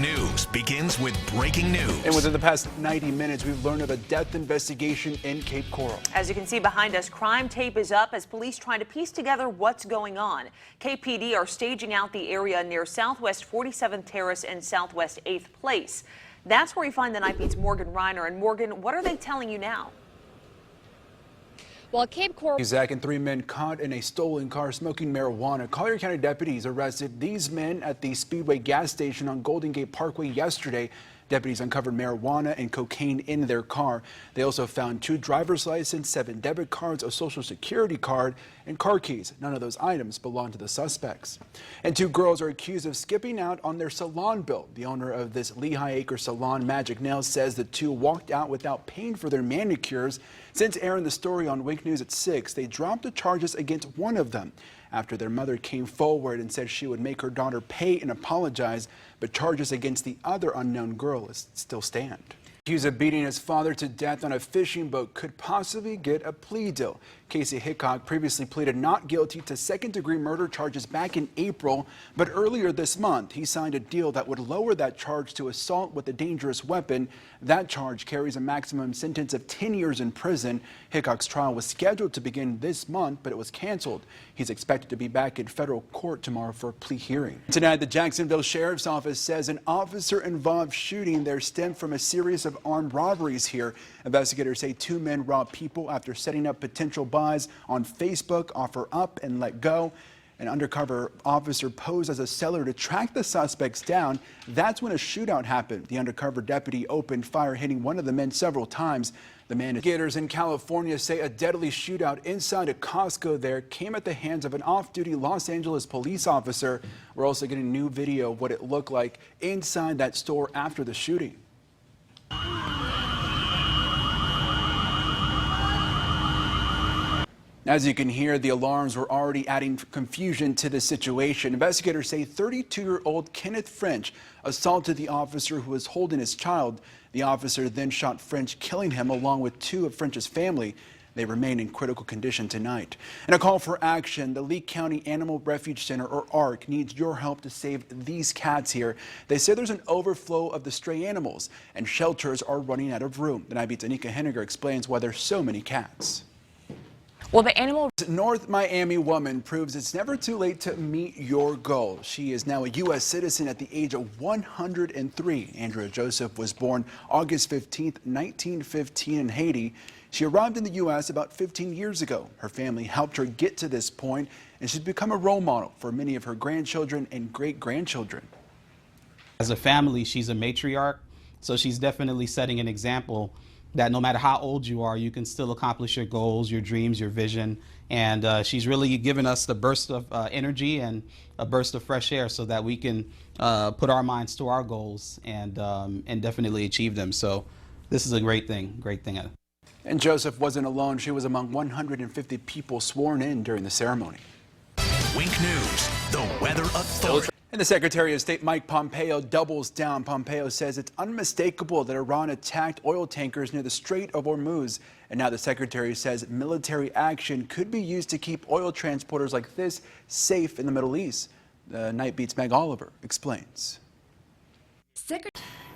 Wink News begins with breaking news. And within the past 90 minutes, we've learned of a death investigation in Cape Coral. As you can see behind us, crime tape is up as police try to piece together what's going on. KPD are staging out the area near Southwest 47th Terrace and Southwest 8th Place. That's where we find the Nightbeat's Morgan Reiner. And Morgan, what are they telling you now? Well, Cape Coral. Zach and 3 men caught in a stolen car smoking marijuana. Collier County deputies arrested these men at the Speedway gas station on Golden Gate Parkway yesterday. Deputies uncovered marijuana and cocaine in their car. They also found 2 driver's licenses, 7 debit cards, a social security card, and car keys. None of those items belong to the suspects. And 2 girls are accused of skipping out on their salon bill. The owner of this Lehigh Acres salon, Magic Nails, says the 2 walked out without paying for their manicures. Since airing the story on Wink News at 6, they dropped the charges against one of them after their mother came forward and said she would make her daughter pay and apologize, but charges against the other unknown girl still stand. Accused of beating his father to death on a fishing boat could possibly get a plea deal. Casey Hickok previously pleaded not guilty to second-degree murder charges back in April, but earlier this month he signed a deal that would lower that charge to assault with a dangerous weapon. That charge carries a maximum sentence of 10 years in prison. Hickok's trial was scheduled to begin this month, but it was canceled. He's expected to be back in federal court tomorrow for a plea hearing. Tonight, the Jacksonville Sheriff's Office says an officer-involved shooting there stemmed from a series of armed robberies here. Investigators say 2 men robbed people after setting up potential buys on Facebook, offer up and let go. An undercover officer posed as a seller to track the suspects down. That's when a shootout happened. The undercover deputy opened fire, hitting one of the men several times. The investigators in California say a deadly shootout inside a Costco there came at the hands of an off-duty Los Angeles police officer. We're also getting new video of what it looked like inside that store after the shooting. As you can hear, the alarms were already adding confusion to the situation. Investigators say 32-year-old Kenneth French assaulted the officer who was holding his child. The officer then shot French, killing him along with 2 of French's family. They remain in critical condition tonight. And a call for action. The Lee County Animal Refuge Center, or ARC, needs your help to save these cats here. They say there's an overflow of the stray animals, and shelters are running out of room. The Nightbeat's Anika Henniger explains why there's so many cats. Well, the animal. North Miami woman proves it's never too late to meet your goal. She is now a U.S. citizen at the age of 103. Andrea Joseph was born August 15th, 1915 in Haiti. She arrived in the U.S. about 15 years ago. Her family helped her get to this point, and she's become a role model for many of her grandchildren and great-grandchildren. As a family, she's a matriarch, so she's definitely setting an example that no matter how old you are, you can still accomplish your goals, your dreams, your vision. And she's really given us the burst of energy and a burst of fresh air so that we can put our minds to our goals and definitely achieve them. So this is a great thing. And Joseph wasn't alone. She was among 150 people sworn in during the ceremony. Wink News, the weather authority. And the Secretary of State Mike Pompeo doubles down. Pompeo says it's unmistakable that Iran attacked oil tankers near the Strait of Hormuz. And now the Secretary says military action could be used to keep oil transporters like this safe in the Middle East. The Nightbeat's Meg Oliver explains.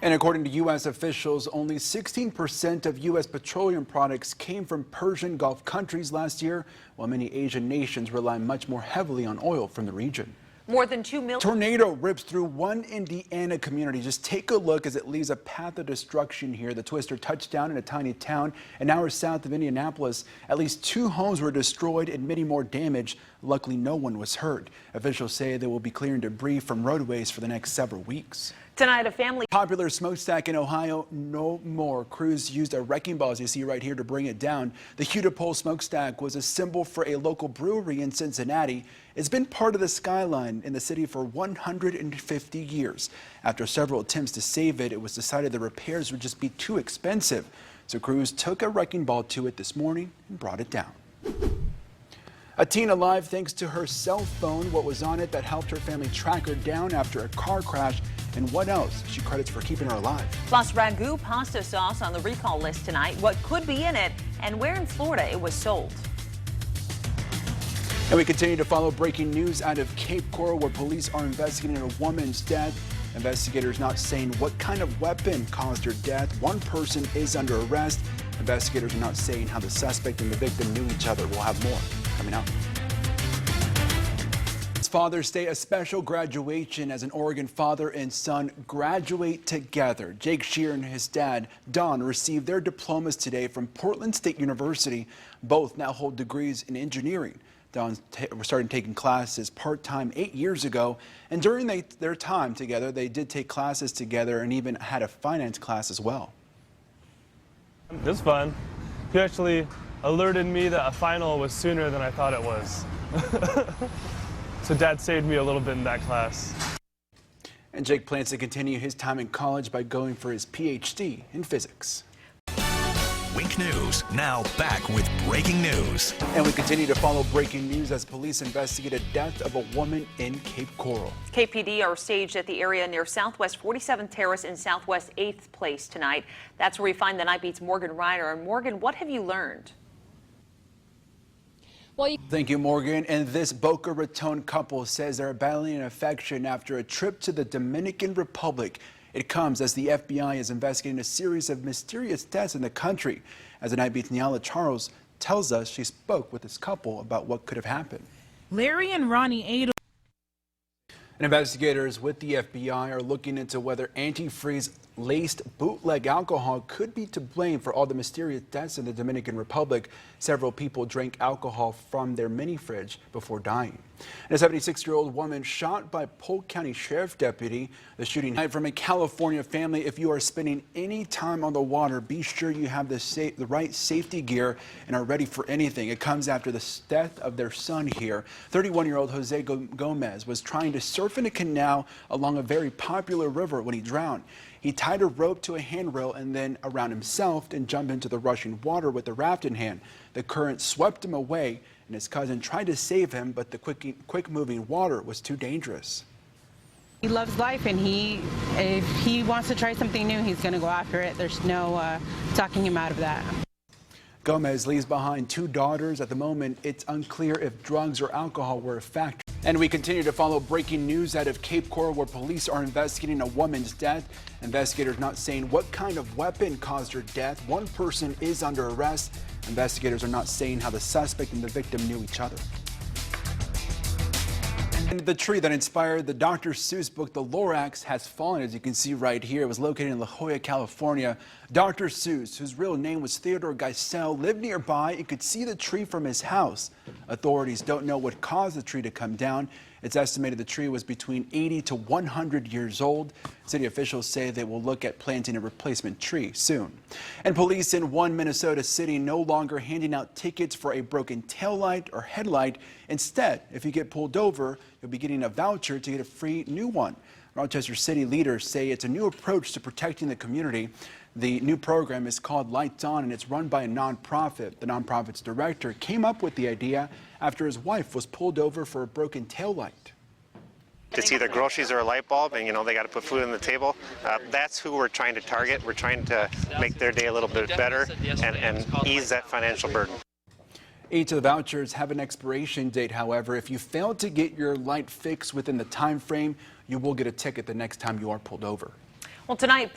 And according to U.S. officials, only 16% of U.S. petroleum products came from Persian Gulf countries last year, while many Asian nations rely much more heavily on oil from the region. More than 2 million. Tornado rips through one Indiana community. Just take a look as it leaves a path of destruction here. The twister touched down in a tiny town an hour south of Indianapolis. At least 2 homes were destroyed and many more damaged. Luckily, no one was hurt. Officials say they will be clearing debris from roadways for the next several weeks. Tonight, a family. Popular smokestack in Ohio, no more. Crews used a wrecking ball, as you see right here, to bring it down. The Hudipole smokestack was a symbol for a local brewery in Cincinnati. It's been part of the skyline in the city for 150 years. After several attempts to save it, it was decided the repairs would just be too expensive. So crews took a wrecking ball to it this morning and brought it down. A teen alive thanks to her cell phone. What was on it that helped her family track her down after a car crash, and what else she credits for keeping her alive. Plus, ragu pasta sauce on the recall list tonight. What could be in it and where in Florida it was sold. And we continue to follow breaking news out of Cape Coral, where police are investigating a woman's death. Investigators not saying what kind of weapon caused her death. One person is under arrest. Investigators are not saying how the suspect and the victim knew each other. We'll have more coming up. It's Father's Day, a special graduation as an Oregon father and son graduate together. Jake Shear and his dad, Don, received their diplomas today from Portland State University. Both now hold degrees in engineering. Don started taking classes part-time 8 years ago, and during their time together, they did take classes together and even had a finance class as well. It was fun. He actually alerted me that a final was sooner than I thought it was. So Dad saved me a little bit in that class. And Jake plans to continue his time in college by going for his PhD in physics. Wink News, now back with breaking news. And we continue to follow breaking news as police investigate a death of a woman in Cape Coral. KPD are staged at the area near Southwest 47th Terrace and Southwest 8th Place tonight. That's where we find the Nightbeat's Morgan Ryder. And Morgan, what have you learned? Thank you, Morgan. And this Boca Raton couple says they're battling an affection after a trip to the Dominican Republic. It comes as the FBI is investigating a series of mysterious deaths in the country. As the Nightbeat's Nyala Charles tells us, she spoke with this couple about what could have happened. Larry and Ronnie Adel. And investigators with the FBI are looking into whether antifreeze-laced bootleg alcohol could be to blame for all the mysterious deaths in the Dominican Republic. Several people drank alcohol from their mini fridge before dying. And a 76-year-old woman shot by Polk County Sheriff deputy. The shooting from a California family. If you are spending any time on the water, be sure you have the right safety gear and are ready for anything. It comes after the death of their son here. 31-year-old Jose Gomez was trying to surf in a canal along a very popular river when he drowned. He tied a rope to a handrail and then around himself and jumped into the rushing water with the raft in hand. The current swept him away, and his cousin tried to save him, but the quick-moving water was too dangerous. He loves life, and if he wants to try something new, he's going to go after it. There's no talking him out of that. Gomez leaves behind 2 daughters. At the moment, it's unclear if drugs or alcohol were a factor. And we continue to follow breaking news out of Cape Coral, where police are investigating a woman's death. Investigators not saying what kind of weapon caused her death. One person is under arrest. Investigators are not saying how the suspect and the victim knew each other. And the tree that inspired the Dr. Seuss book, The Lorax, has fallen, as you can see right here. It was located in La Jolla, California. Dr. Seuss, whose real name was Theodore Geisel, lived nearby and could see the tree from his house. Authorities don't know what caused the tree to come down. It's estimated the tree was between 80 to 100 years old. City officials say they will look at planting a replacement tree soon. And police in one Minnesota city no longer handing out tickets for a broken taillight or headlight. Instead, if you get pulled over, you'll be getting a voucher to get a free new one. Rochester City leaders say it's a new approach to protecting the community. The new program is called Lights On, and it's run by a nonprofit. The nonprofit's director came up with the idea after his wife was pulled over for a broken taillight. It's either groceries or a light bulb, and they got to put food on the table. That's who we're trying to target. We're trying to make their day a little bit better and ease that financial burden. Each of the vouchers have an expiration date. However, if you fail to get your light fixed within the time frame, you will get a ticket the next time you are pulled over. Well, tonight,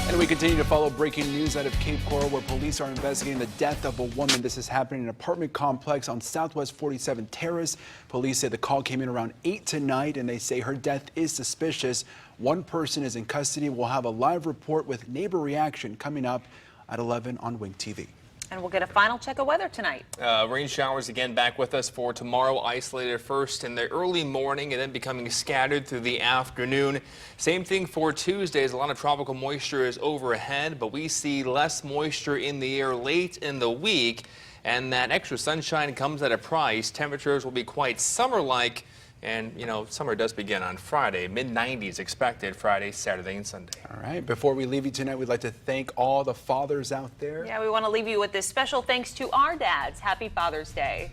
and we continue to follow breaking news out of Cape Coral, where police are investigating the death of a woman. This is happening in an apartment complex on Southwest 47th Terrace. Police say the call came in around 8 tonight, and they say her death is suspicious. One person is in custody. We'll have a live report with neighbor reaction coming up at 11 on Wink TV. And we'll get a final check of weather tonight. Rain showers again back with us for tomorrow, isolated first in the early morning and then becoming scattered through the afternoon. Same thing for Tuesday, as a lot of tropical moisture is overhead, but we see less moisture in the air late in the week, and that extra sunshine comes at a price. Temperatures will be quite summer-like. And, summer does begin on Friday. Mid-90s expected Friday, Saturday, and Sunday. All right. Before we leave you tonight, we'd like to thank all the fathers out there. Yeah, we want to leave you with this special thanks to our dads. Happy Father's Day.